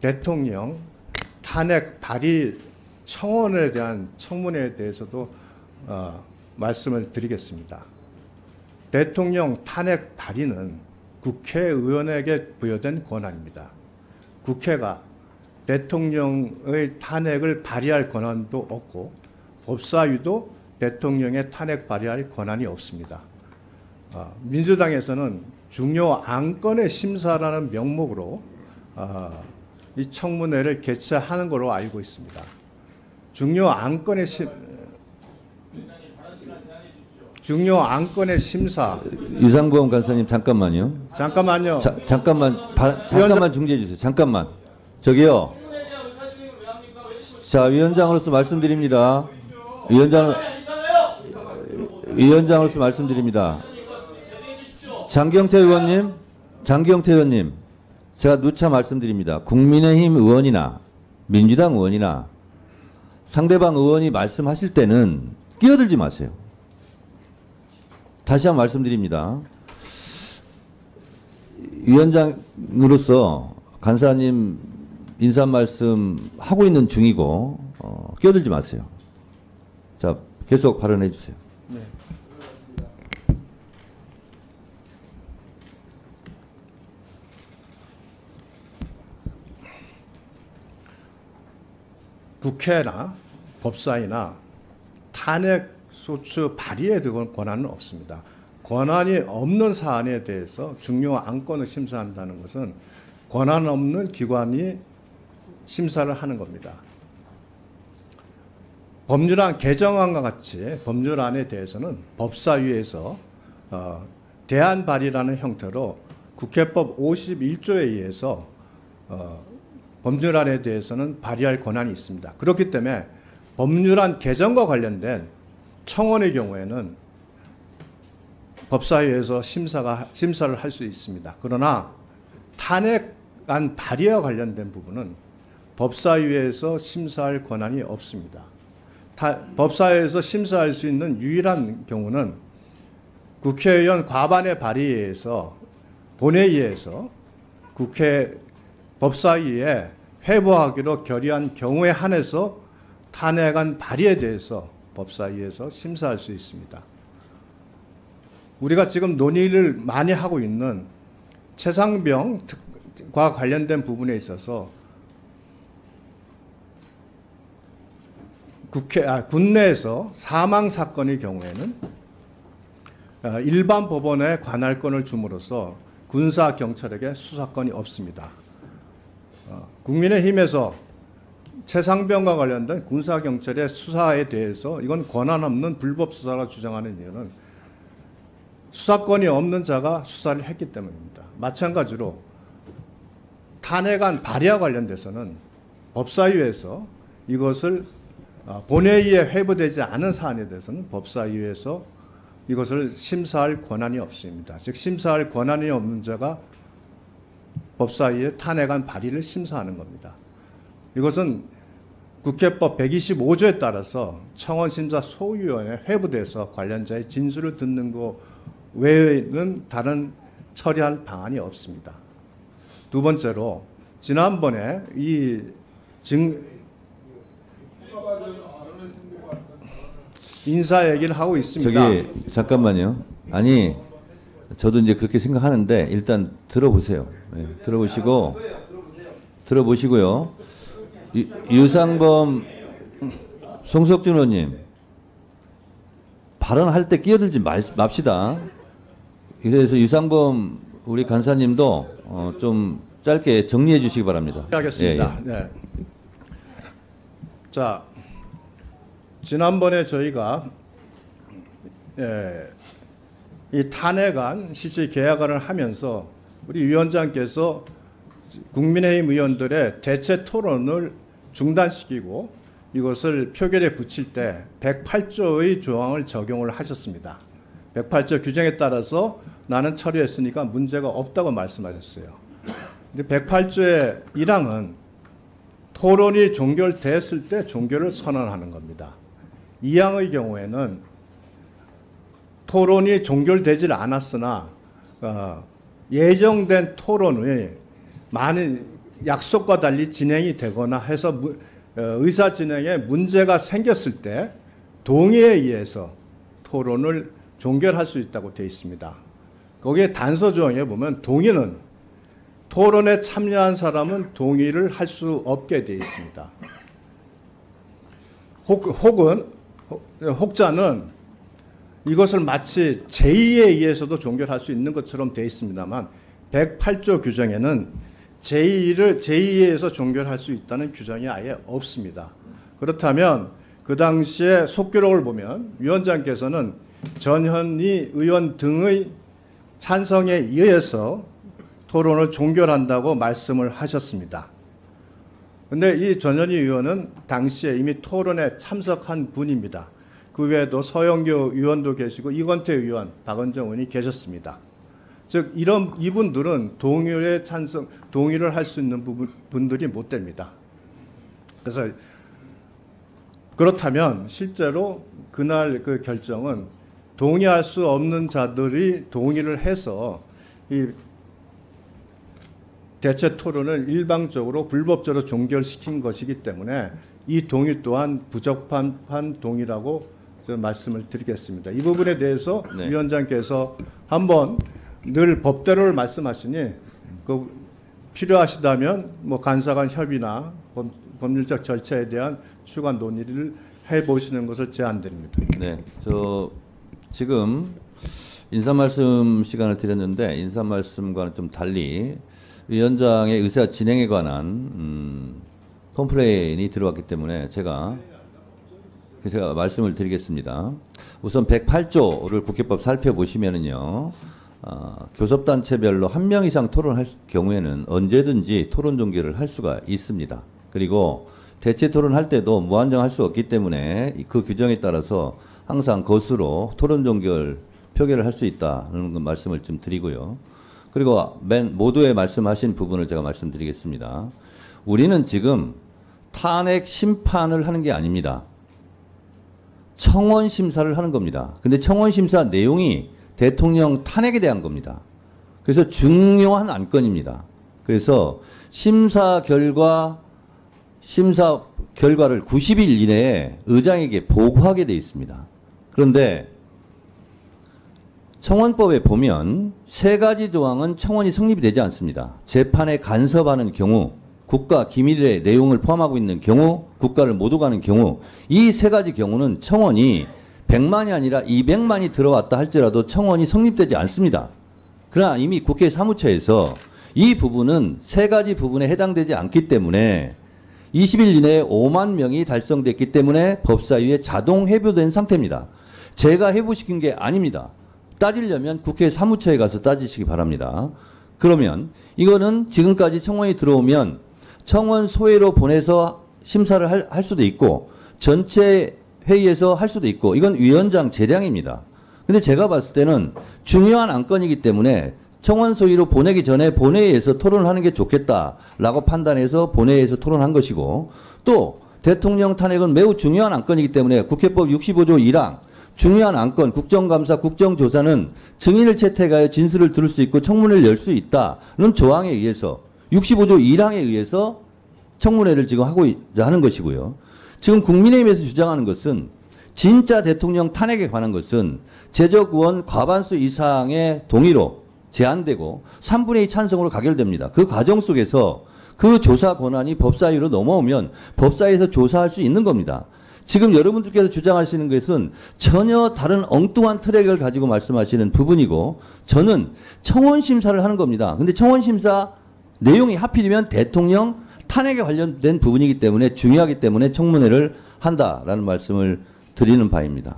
대통령 탄핵 발의 청원에 대한 청문회에 대해서도 말씀을 드리겠습니다. 대통령 탄핵 발의는 국회의원에게 부여된 권한입니다. 국회가 대통령의 탄핵을 발의할 권한도 없고 법사위도 대통령의 탄핵 발의할 권한이 없습니다. 민주당에서는 중요 안건의 심사라는 명목으로 이 청문회를 개최하는 걸로 알고 있습니다. 중요 안건의 심사. 유상범 간사님 잠깐만요. 잠깐만요. 잠깐만 중지해 주세요. 잠깐만. 저기요. 자, 위원장으로서 말씀드립니다. 위원장으로서 말씀드립니다. 장경태 의원님, 제가 누차 말씀드립니다. 국민의힘 의원이나 민주당 의원이나 상대방 의원이 말씀하실 때는 끼어들지 마세요. 다시 한번 말씀드립니다. 위원장으로서 간사님 인사 말씀 하고 있는 중이고 끼어들지 마세요. 자, 계속 발언해 주세요. 네. 국회나 법사위나 탄핵 소추 발의에 대한 권한은 없습니다. 권한이 없는 사안에 대해서 중요 안건을 심사한다는 것은 권한 없는 기관이 심사를 하는 겁니다. 법률안 개정안과 같이 법률안에 대해서는 법사위에서 대안 발의라는 형태로 국회법 51조에 의해서 법률안에 대해서는 발의할 권한이 있습니다. 그렇기 때문에 법률안 개정과 관련된 청원의 경우에는 법사위에서 심사를 할 수 있습니다. 그러나 탄핵안 발의와 관련된 부분은 법사위에서 심사할 권한이 없습니다. 법사위에서 심사할 수 있는 유일한 경우는 국회의원 과반의 발의에 의해서 본회의에서 국회 법사위에 회부하기로 결의한 경우에 한해서 탄핵안 발의에 대해서 법사위에서 심사할 수 있습니다. 우리가 지금 논의를 많이 하고 있는 최상병과 관련된 부분에 있어서 국내에서 사망 사건의 경우에는 일반 법원에 관할권을 줌으로써 군사 경찰에게 수사권이 없습니다. 국민의힘에서 최상병과 관련된 군사 경찰의 수사에 대해서 이건 권한 없는 불법 수사라 주장하는 이유는 수사권이 없는 자가 수사를 했기 때문입니다. 마찬가지로 탄핵안 발의와 관련돼서는 법사위에서 이것을 본회의에 회부되지 않은 사안에 대해서는 법사위에서 이것을 심사할 권한이 없습니다. 즉 심사할 권한이 없는 자가 법사위의 탄핵안 발의를 심사하는 겁니다. 이것은 국회법 125조에 따라서 청원심사 소위원회에 회부돼서 관련자의 진술을 듣는 것 외에는 다른 처리할 방안이 없습니다. 두 번째로 지난번에 인사 얘기를 하고 있습니다. 저기 잠깐만요. 아니 저도 이제 그렇게 생각하는데 일단 들어보세요. 네, 들어보시고요. 유상범 송석준 의원님 발언할 때 끼어들지 맙시다. 그래서 유상범 우리 간사님도 좀 짧게 정리해 주시기 바랍니다. 하겠습니다. 예, 예. 네. 자, 지난번에 저희가 이 탄핵안 실질 계약안을 하면서 우리 위원장께서 국민의힘 의원들의 대체 토론을 중단시키고 이것을 표결에 붙일 때 108조의 조항을 적용을 하셨습니다. 108조 규정에 따라서 나는 처리했으니까 문제가 없다고 말씀하셨어요. 근데 108조의 1항은 토론이 종결됐을 때 종결을 선언하는 겁니다. 2항의 경우에는 토론이 종결되질 않았으나 예정된 토론의 많은 약속과 달리 진행이 되거나 해서 의사 진행에 문제가 생겼을 때 동의에 의해서 토론을 종결할 수 있다고 되어 있습니다. 거기에 단서 조항에 보면 동의는 토론에 참여한 사람은 동의를 할 수 없게 되어 있습니다. 혹자는 이것을 마치 제의에 의해서도 종결할 수 있는 것처럼 되어 있습니다만 108조 규정에는 제의에 의해서 종결할 수 있다는 규정이 아예 없습니다. 그렇다면 그 당시에 속기록을 보면 위원장께서는 전현희 의원 등의 찬성에 의해서 토론을 종결한다고 말씀을 하셨습니다. 그런데 이 전현희 의원은 당시에 이미 토론에 참석한 분입니다. 그 외에도 서영교 의원도 계시고 이건태 의원, 박은정 의원이 계셨습니다. 즉 이분들은 동의를 할 수 있는 분들이 못 됩니다. 그래서 그렇다면 실제로 그날 그 결정은 동의할 수 없는 자들이 동의를 해서 이 대체 토론을 일방적으로 불법적으로 종결시킨 것이기 때문에 이 동의 또한 부적합한 동의라고 말씀을 드리겠습니다. 이 부분에 대해서 네. 위원장께서 한번 늘 법대로를 말씀하시니 그 필요하시다면 뭐 간사간 협의나 법률적 절차에 대한 추가 논의를 해보시는 것을 제안드립니다. 네, 지금 인사 말씀 시간을 드렸는데 인사 말씀과는 좀 달리 위원장의 의사 진행에 관한 컴플레인이 들어왔기 때문에 제가 말씀을 드리겠습니다. 우선 108조를 국회법 살펴보시면은요, 교섭단체별로 한 명 이상 토론할 경우에는 언제든지 토론 종결을 할 수가 있습니다. 그리고 대체 토론할 때도 무한정 할 수 없기 때문에 그 규정에 따라서 항상 것으로 토론 종결 표결을 할 수 있다는 말씀을 좀 드리고요. 그리고 모두의 말씀하신 부분을 제가 말씀드리겠습니다. 우리는 지금 탄핵 심판을 하는 게 아닙니다. 청원 심사를 하는 겁니다. 근데 청원 심사 내용이 대통령 탄핵에 대한 겁니다. 그래서 중요한 안건입니다. 그래서 심사 결과를 90일 이내에 의장에게 보고하게 되어 있습니다. 그런데 청원법에 보면 세 가지 조항은 청원이 성립이 되지 않습니다. 재판에 간섭하는 경우, 국가 기밀의 내용을 포함하고 있는 경우, 국가를 못 오가는 경우, 이 세 가지 경우는 청원이 100만이 아니라 200만이 들어왔다 할지라도 청원이 성립되지 않습니다. 그러나 이미 국회 사무처에서 이 부분은 세 가지 부분에 해당되지 않기 때문에 20일 이내에 5만 명이 달성됐기 때문에 법사위에 자동 회부된 상태입니다. 제가 회부시킨 게 아닙니다. 따지려면 국회 사무처에 가서 따지시기 바랍니다. 그러면 이거는 지금까지 청원이 들어오면 청원 소회로 보내서 심사를 할 수도 있고 전체 회의에서 할 수도 있고 이건 위원장 재량입니다. 근데 제가 봤을 때는 중요한 안건이기 때문에 청원 소위로 보내기 전에 본회의에서 토론을 하는 게 좋겠다라고 판단해서 본회의에서 토론한 것이고 또 대통령 탄핵은 매우 중요한 안건이기 때문에 국회법 65조 1항 중요한 안건, 국정감사, 국정조사는 증인을 채택하여 진술을 들을 수 있고 청문회를 열 수 있다는 조항에 의해서 65조 1항에 의해서 청문회를 지금 하는 것이고요. 지금 국민의힘에서 주장하는 것은 진짜 대통령 탄핵에 관한 것은 재적 의원 과반수 이상의 동의로 제한되고 3분의 2 찬성으로 가결됩니다. 그 과정 속에서 그 조사 권한이 법사위로 넘어오면 법사위에서 조사할 수 있는 겁니다. 지금 여러분들께서 주장하시는 것은 전혀 다른 엉뚱한 트랙을 가지고 말씀하시는 부분이고 저는 청원 심사를 하는 겁니다. 근데 청원 심사 내용이 하필이면 대통령 탄핵에 관련된 부분이기 때문에 중요하기 때문에 청문회를 한다라는 말씀을 드리는 바입니다.